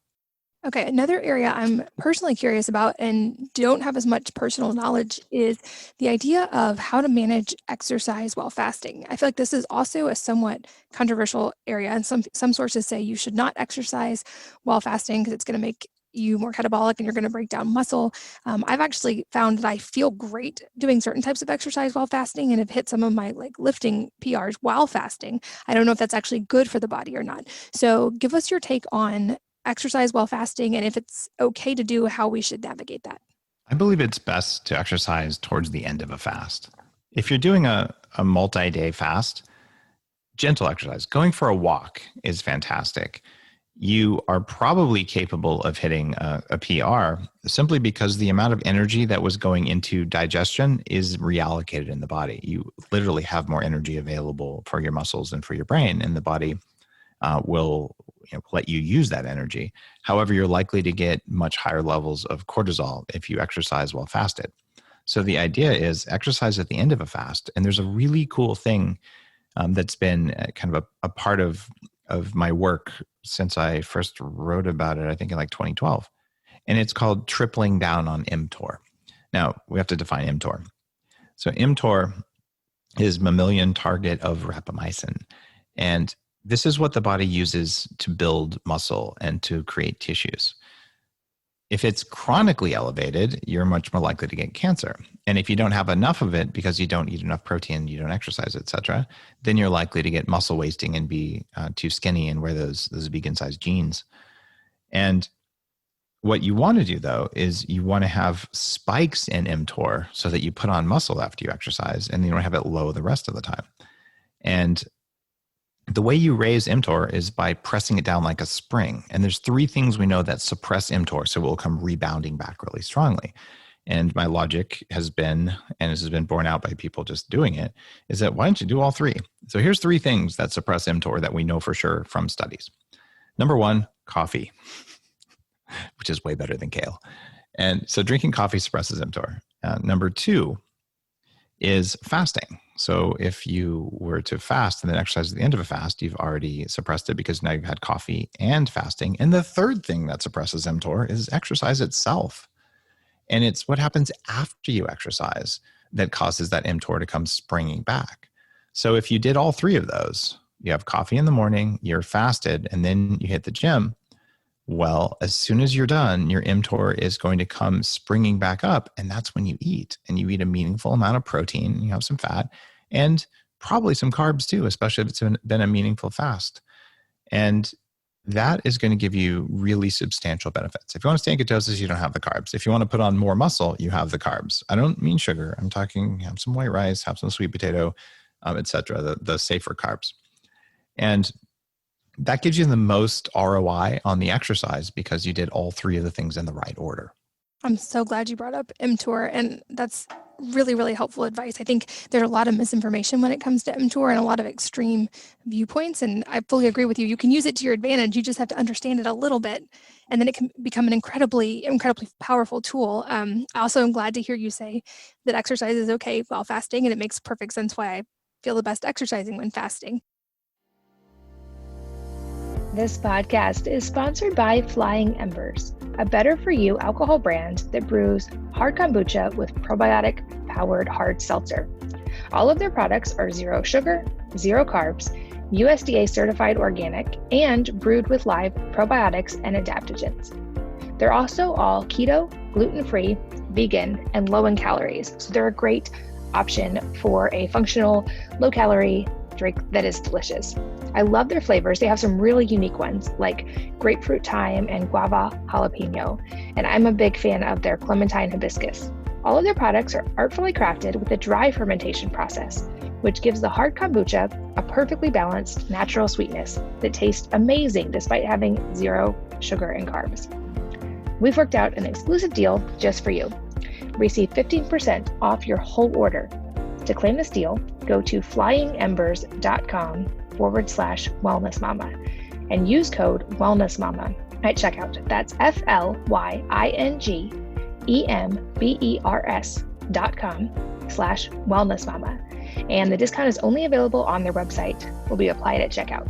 Okay, another area I'm personally curious about and don't have as much personal knowledge is the idea of how to manage exercise while fasting. I feel like this is also a somewhat controversial area, and some sources say you should not exercise while fasting because it's going to make you more catabolic and you're going to break down muscle. I've actually found that I feel great doing certain types of exercise while fasting and have hit some of my like lifting PRs while fasting. I don't know if that's actually good for the body or not. So give us your take on exercise while fasting, and if it's okay to do, how we should navigate that. I believe it's best to exercise towards the end of a fast. If you're doing a multi-day fast, gentle exercise, going for a walk is fantastic. You are probably capable of hitting a PR simply because the amount of energy that was going into digestion is reallocated in the body. You literally have more energy available for your muscles and for your brain, and the body will let you use that energy. However, you're likely to get much higher levels of cortisol if you exercise while fasted. So the idea is exercise at the end of a fast. And there's a really cool thing that's been kind of a part of my work since I first wrote about it, I think in like 2012. And it's called tripling down on Mtor. Now, we have to define Mtor. So Mtor is mammalian target of rapamycin. And this is what the body uses to build muscle and to create tissues. If it's chronically elevated, you're much more likely to get cancer. And if you don't have enough of it because you don't eat enough protein, you don't exercise, et cetera, then you're likely to get muscle wasting and be too skinny and wear those vegan-sized jeans. And what you want to do, though, is you want to have spikes in Mtor so that you put on muscle after you exercise and you don't have it low the rest of the time. And the way you raise Mtor is by pressing it down like a spring. And there's 3 things we know that suppress Mtor, so it will come rebounding back really strongly. And my logic has been, and this has been borne out by people just doing it, is that why don't you do all 3? So here's 3 things that suppress Mtor that we know for sure from studies. Number 1, coffee, which is way better than kale. And so drinking coffee suppresses Mtor. Number 2 is fasting. So if you were to fast and then exercise at the end of a fast, you've already suppressed it because now you've had coffee and fasting. And the 3rd thing that suppresses Mtor is exercise itself. And it's what happens after you exercise that causes that Mtor to come springing back. So if you did all 3 of those, you have coffee in the morning, you're fasted, and then you hit the gym, well, as soon as you're done, your Mtor is going to come springing back up, and that's when you eat. And you eat a meaningful amount of protein, you have some fat, and probably some carbs too, especially if it's been a meaningful fast. And that is going to give you really substantial benefits. If you want to stay in ketosis, you don't have the carbs. If you want to put on more muscle, you have the carbs. I don't mean sugar. I'm talking have some white rice, have some sweet potato, et cetera, the safer carbs. And that gives you the most ROI on the exercise because you did all 3 of the things in the right order. I'm so glad you brought up Mtor, and that's really, really helpful advice. I think there's a lot of misinformation when it comes to Mtor and a lot of extreme viewpoints, and I fully agree with you. You can use it to your advantage. You just have to understand it a little bit, and then it can become an incredibly, incredibly powerful tool. I also am glad to hear you say that exercise is okay while fasting, and it makes perfect sense why I feel the best exercising when fasting. This podcast is sponsored by Flying Embers, a better-for-you alcohol brand that brews hard kombucha with probiotic-powered hard seltzer. All of their products are 0 sugar, 0 carbs, USDA certified organic, and brewed with live probiotics and adaptogens. They're also all keto, gluten-free, vegan, and low in calories, so they're a great option for a functional, low-calorie drink that is delicious. I love their flavors. They have some really unique ones like grapefruit thyme and guava jalapeno, and I'm a big fan of their clementine hibiscus. All of their products are artfully crafted with a dry fermentation process, which gives the hard kombucha a perfectly balanced natural sweetness that tastes amazing despite having 0 sugar and carbs. We've worked out an exclusive deal just for you. Receive 15% off your whole order. To claim this deal, go to flyingembers.com/wellnessmama and use code wellnessmama at checkout. That's FLYINGEMBERS.com/wellnessmama. And the discount is only available on their website, will be applied at checkout.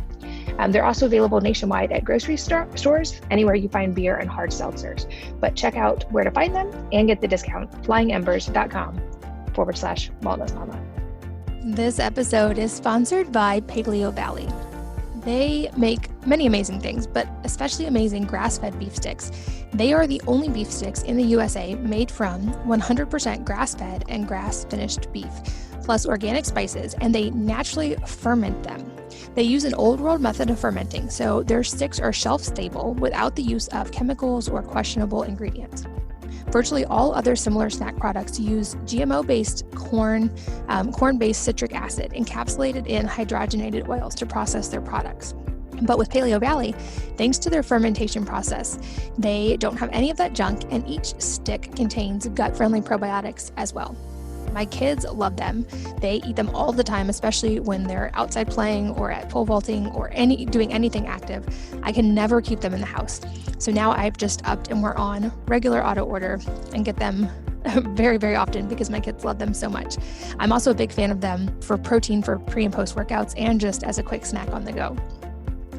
They're also available nationwide at grocery stores, anywhere you find beer and hard seltzers. But check out where to find them and get the discount, flyingembers.com/wellnessmama. This episode is sponsored by Paleo Valley. They make many amazing things, but especially amazing grass-fed beef sticks. They are the only beef sticks in the USA made from 100% grass-fed and grass-finished beef, plus organic spices, and they naturally ferment them. They use an old world method of fermenting, so their sticks are shelf-stable without the use of chemicals or questionable ingredients. Virtually all other similar snack products use GMO-based corn-based citric acid encapsulated in hydrogenated oils to process their products. But with Paleo Valley, thanks to their fermentation process, they don't have any of that junk, and each stick contains gut-friendly probiotics as well. My kids love them. They eat them all the time, especially when they're outside playing or at pole vaulting or doing anything active. I can never keep them in the house. So now I've just upped and we're on regular auto order and get them very, very often because my kids love them so much. I'm also a big fan of them for protein for pre and post workouts and just as a quick snack on the go.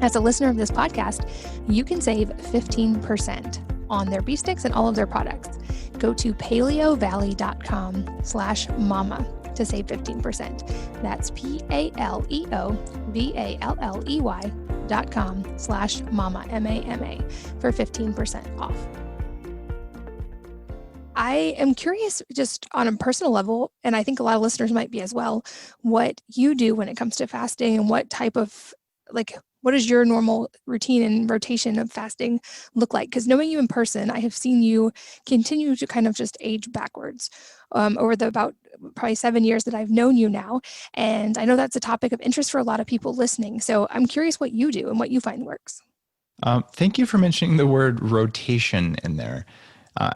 As a listener of this podcast, you can save 15% on their beef sticks and all of their products. Go to paleovalley.com/mama to save 15%. That's PALEOVALLEY.com/mama, MAMA, for 15% off. I am curious, just on a personal level, and I think a lot of listeners might be as well, what you do when it comes to fasting and what type of, what does your normal routine and rotation of fasting look like? Because knowing you in person, I have seen you continue to kind of just age backwards over the about probably 7 years that I've known you now. And I know that's a topic of interest for a lot of people listening. So I'm curious what you do and what you find works. Thank you for mentioning the word rotation in there.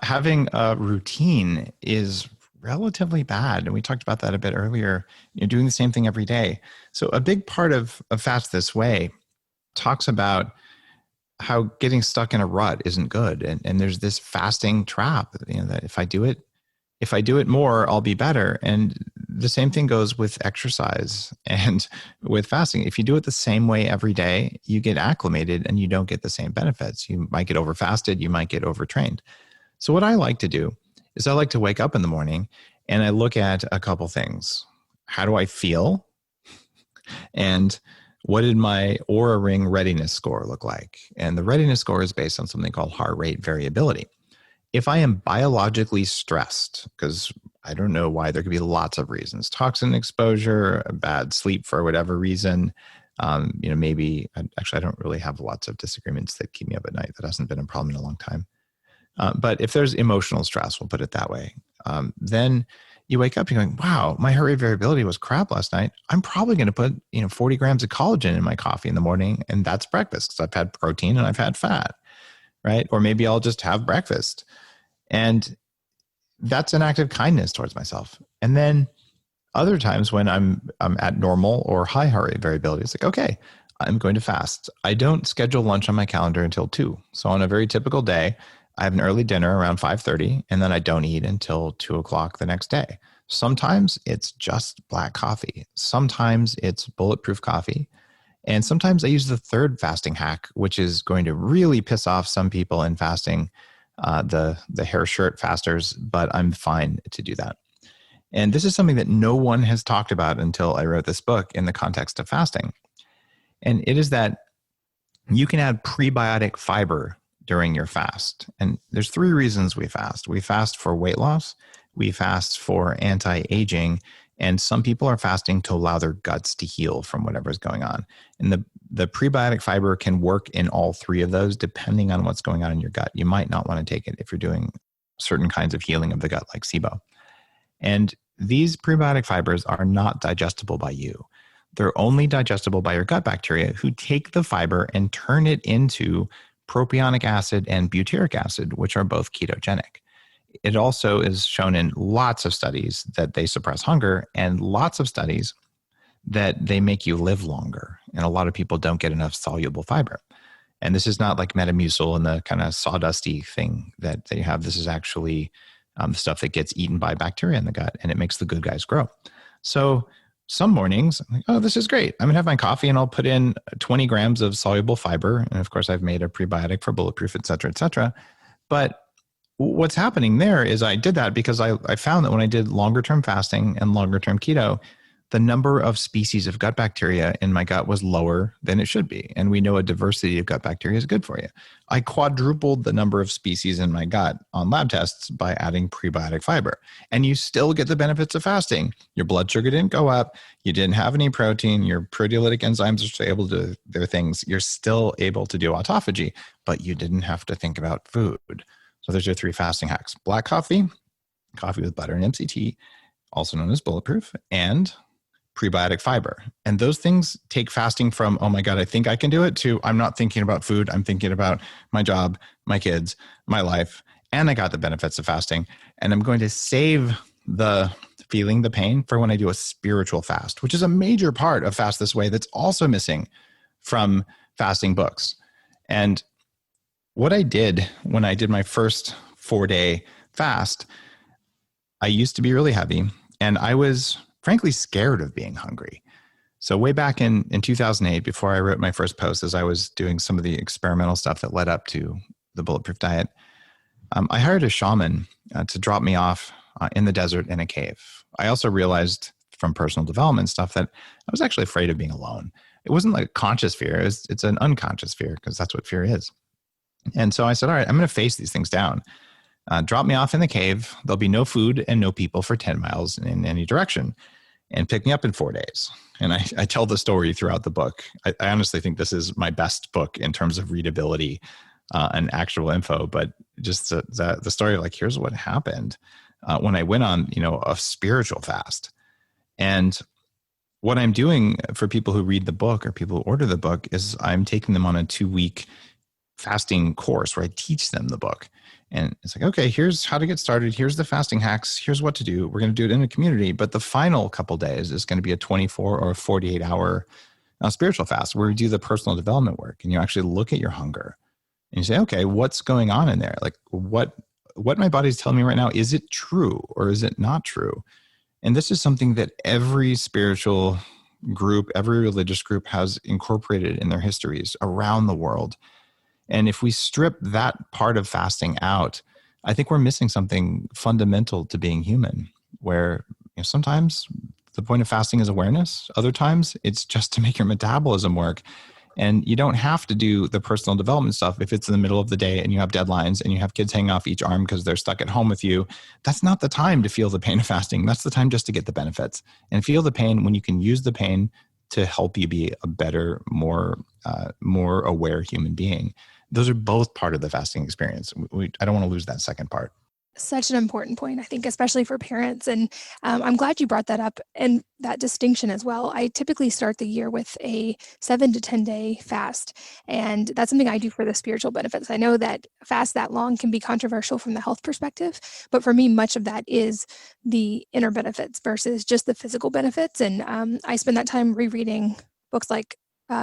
Having a routine is relatively bad. And we talked about that a bit earlier, doing the same thing every day. So a big part of Fast This Way talks about how getting stuck in a rut isn't good. And there's this fasting trap, that if I do it more, I'll be better. And the same thing goes with exercise and with fasting. If you do it the same way every day, you get acclimated and you don't get the same benefits. You might get overfasted, you might get overtrained. So what I like to do is I like to wake up in the morning and I look at a couple things. How do I feel? And what did my Oura Ring readiness score look like? And the readiness score is based on something called heart rate variability. If I am biologically stressed, because I don't know why, there could be lots of reasons, toxin exposure, bad sleep for whatever reason, maybe, actually I don't really have lots of disagreements that keep me up at night. That hasn't been a problem in a long time. But if there's emotional stress, we'll put it that way, then you wake up, you're going, wow, my heart rate variability was crap last night. I'm probably going to put 40 grams of collagen in my coffee in the morning, and that's breakfast because I've had protein and I've had fat, right? Or maybe I'll just have breakfast. And that's an act of kindness towards myself. And then other times when I'm at normal or high heart rate variability, it's like, okay, I'm going to fast. I don't schedule lunch on my calendar until 2. So on a very typical day, I have an early dinner around 5:30, and then I don't eat until 2 o'clock the next day. Sometimes it's just black coffee. Sometimes it's bulletproof coffee. And sometimes I use the third fasting hack, which is going to really piss off some people in fasting, the hair shirt fasters, but I'm fine to do that. And this is something that no one has talked about until I wrote this book in the context of fasting. And it is that you can add prebiotic fiber during your fast. And there's 3 reasons we fast. We fast for weight loss, we fast for anti-aging, and some people are fasting to allow their guts to heal from whatever's going on. And the prebiotic fiber can work in all 3 of those depending on what's going on in your gut. You might not want to take it if you're doing certain kinds of healing of the gut like SIBO. And these prebiotic fibers are not digestible by you. They're only digestible by your gut bacteria, who take the fiber and turn it into propionic acid and butyric acid, which are both ketogenic. It also is shown in lots of studies that they suppress hunger, and lots of studies that they make you live longer. And a lot of people don't get enough soluble fiber. And this is not like Metamucil and the kind of sawdusty thing that they have. This is actually stuff that gets eaten by bacteria in the gut, and it makes the good guys grow. So some mornings, I'm like, oh, this is great. I'm going to have my coffee and I'll put in 20 grams of soluble fiber. And of course, I've made a prebiotic for Bulletproof, et cetera, et cetera. But what's happening there is I did that because I found that when I did longer term fasting and longer term keto, the number of species of gut bacteria in my gut was lower than it should be. And we know a diversity of gut bacteria is good for you. I quadrupled the number of species in my gut on lab tests by adding prebiotic fiber. And you still get the benefits of fasting. Your blood sugar didn't go up. You didn't have any protein. Your proteolytic enzymes are still able to do their things. You're still able to do autophagy, but you didn't have to think about food. So there's your 3 fasting hacks: black coffee, coffee with butter and MCT, also known as Bulletproof, and prebiotic fiber. And those things take fasting from, oh my God, I think I can do it, to I'm not thinking about food. I'm thinking about my job, my kids, my life, and I got the benefits of fasting. And I'm going to save the feeling the pain for when I do a spiritual fast, which is a major part of Fast This Way that's also missing from fasting books. And what I did when I did my first 4-day fast, I used to be really heavy and I was frankly scared of being hungry. So way back in 2008, before I wrote my first post, as I was doing some of the experimental stuff that led up to the Bulletproof diet, I hired a shaman to drop me off in the desert in a cave. I also realized from personal development stuff that I was actually afraid of being alone. It wasn't like a conscious fear. It's an unconscious fear, because that's what fear is. And so I said, all right, I'm going to face these things down. Drop me off in the cave. There'll be no food and no people for 10 miles in any direction, and pick me up in 4 days. And I tell the story throughout the book. I honestly think this is my best book in terms of readability and actual info, but just the story of like, here's what happened when I went on, a spiritual fast. And what I'm doing for people who read the book or people who order the book is I'm taking them on a 2-week fasting course where I teach them the book. And it's like, okay, here's how to get started. Here's the fasting hacks. Here's what to do. We're going to do it in a community. But the final couple days is going to be a 24 or 48 hour spiritual fast where we do the personal development work. And you actually look at your hunger and you say, okay, what's going on in there? Like what my body's telling me right now, is it true or is it not true? And this is something that every spiritual group, every religious group has incorporated in their histories around the world. And if we strip that part of fasting out, I think we're missing something fundamental to being human, where sometimes the point of fasting is awareness. Other times it's just to make your metabolism work. And you don't have to do the personal development stuff if it's in the middle of the day and you have deadlines and you have kids hanging off each arm because they're stuck at home with you. That's not the time to feel the pain of fasting. That's the time just to get the benefits and feel the pain when you can use the pain to help you be a better, more aware human being. Those are both part of the fasting experience. I don't want to lose that second part. Such an important point, I think, especially for parents. And I'm glad you brought that up and that distinction as well. I typically start the year with a 7 to 10 day fast. And that's something I do for the spiritual benefits. I know that fast that long can be controversial from the health perspective, but for me, much of that is the inner benefits versus just the physical benefits. And I spend that time rereading books like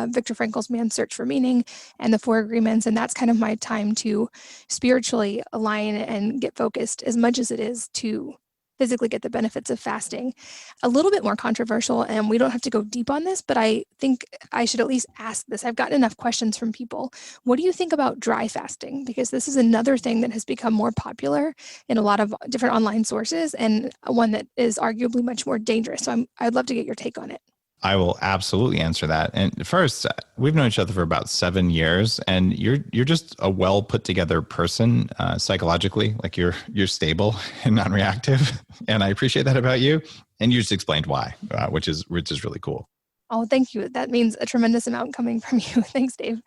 Viktor Frankl's Man's Search for Meaning and the 4 Agreements. And that's kind of my time to spiritually align and get focused as much as it is to physically get the benefits of fasting. A little bit more controversial, and we don't have to go deep on this, but I think I should at least ask this. I've gotten enough questions from people. What do you think about dry fasting? Because this is another thing that has become more popular in a lot of different online sources and one that is arguably much more dangerous. So I'd love to get your take on it. I will absolutely answer that. And first, we've known each other for about 7 years, and you're just a well put together person psychologically. Like you're stable and non-reactive, and I appreciate that about you. And you just explained why, which is really cool. Oh, thank you. That means a tremendous amount coming from you. Thanks, Dave.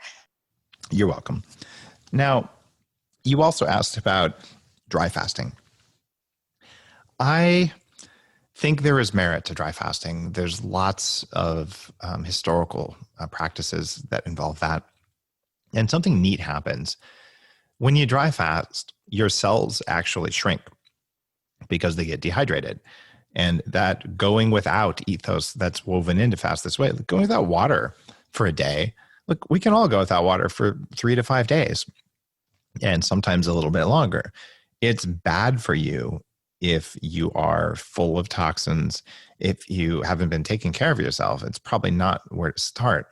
You're welcome. Now, you also asked about dry fasting. I think there is merit to dry fasting. There's lots of historical practices that involve that. And something neat happens. When you dry fast, your cells actually shrink because they get dehydrated. And that going without ethos that's woven into Fast This Way, like going without water for a day. Look, we can all go without water for 3 to 5 days and sometimes a little bit longer. It's bad for you if you are full of toxins. If you haven't been taking care of yourself, it's probably not where to start.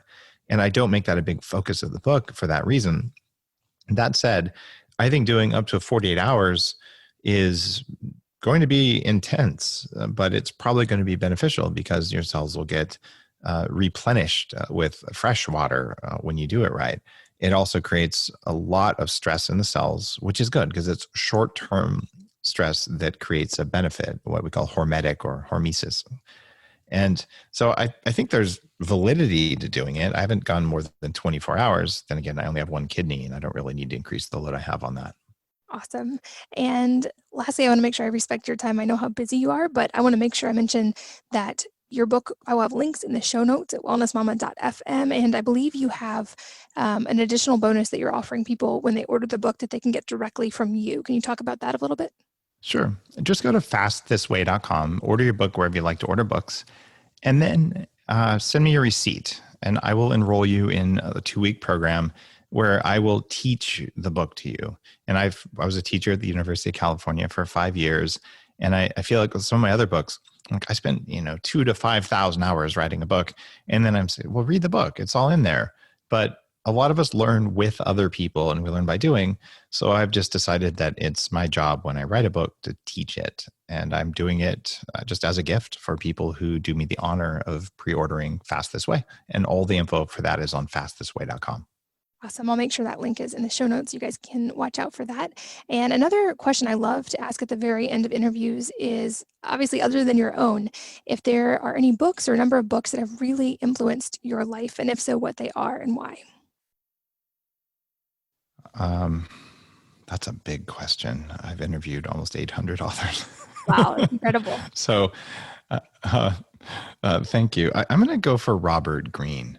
And I don't make that a big focus of the book for that reason. That said, I think doing up to 48 hours is going to be intense, but it's probably going to be beneficial because your cells will get replenished with fresh water when you do it right. It also creates a lot of stress in the cells, which is good because it's short-term stress that creates a benefit, what we call hormetic or hormesis. And so I think there's validity to doing it. I haven't gone more than 24 hours. Then again, I only have 1 kidney and I don't really need to increase the load I have on that. Awesome. And lastly, I want to make sure I respect your time. I know how busy you are, but I want to make sure I mention that your book, I will have links in the show notes at wellnessmama.fm. And I believe you have an additional bonus that you're offering people when they order the book that they can get directly from you. Can you talk about that a little bit? Sure. Just go to fastthisway.com, order your book wherever you like to order books, and then send me your receipt, and I will enroll you in a 2-week program where I will teach the book to you. And I was a teacher at the University of California for 5 years, and I feel like with some of my other books, like I spent 2,000 to 5,000 hours writing a book, and then I'm saying, well, read the book; it's all in there. But a lot of us learn with other people, and we learn by doing. So I've just decided that it's my job when I write a book to teach it. And I'm doing it just as a gift for people who do me the honor of pre-ordering Fast This Way. And all the info for that is on fastthisway.com. Awesome. I'll make sure that link is in the show notes. You guys can watch out for that. And another question I love to ask at the very end of interviews is, obviously, other than your own, if there are any books or a number of books that have really influenced your life, and if so, what they are and why. That's a big question. I've interviewed almost 800 authors. Wow, that's incredible. So thank you. I'm going to go for Robert Greene.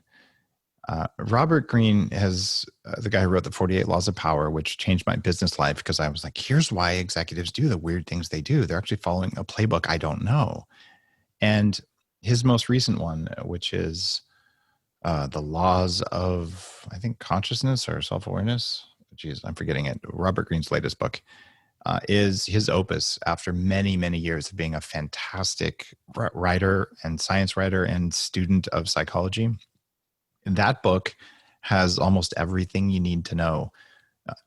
Robert Greene has the guy who wrote the 48 Laws of Power, which changed my business life because I was like, here's why executives do the weird things they do. They're actually following a playbook I don't know. And his most recent one, which is the laws of, I think, consciousness or self-awareness. Geez, I'm forgetting it. Robert Greene's latest book is his opus after many, many years of being a fantastic writer and science writer and student of psychology. That book has almost everything you need to know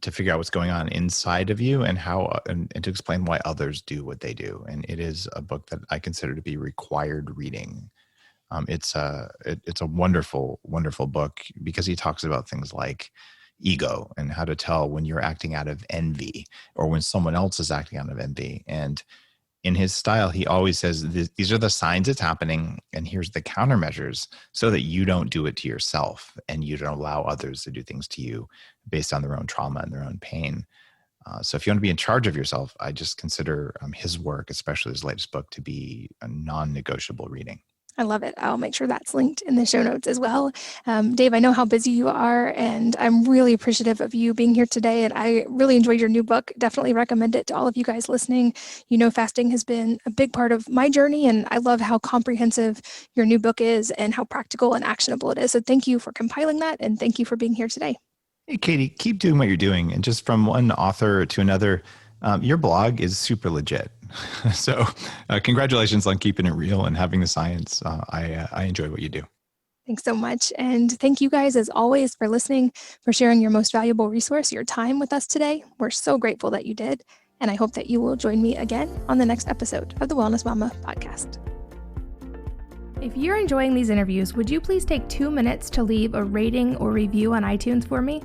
to figure out what's going on inside of you and how and to explain why others do what they do. And it is a book that I consider to be required reading. It's a wonderful, wonderful book because he talks about things like ego and how to tell when you're acting out of envy or when someone else is acting out of envy. And in his style, he always says, these are the signs it's happening, and here's the countermeasures so that you don't do it to yourself and you don't allow others to do things to you based on their own trauma and their own pain. So if you want to be in charge of yourself, I just consider his work, especially his latest book, to be a non-negotiable reading. I love it. I'll make sure that's linked in the show notes as well. Dave, I know how busy you are, and I'm really appreciative of you being here today. And I really enjoyed your new book. Definitely recommend it to all of you guys listening. You know, fasting has been a big part of my journey, and I love how comprehensive your new book is and how practical and actionable it is. So thank you for compiling that, and thank you for being here today. Hey, Katie, keep doing what you're doing. And just from one author to another, your blog is super legit. So congratulations on keeping it real and having the science. I enjoy what you do. Thanks so much. And thank you guys, as always, for listening, for sharing your most valuable resource, your time, with us today. We're so grateful that you did. And I hope that you will join me again on the next episode of the Wellness Mama podcast. If you're enjoying these interviews, would you please take 2 minutes to leave a rating or review on iTunes for me?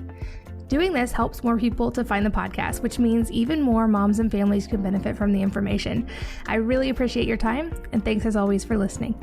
Doing this helps more people to find the podcast, which means even more moms and families can benefit from the information. I really appreciate your time, and thanks as always for listening.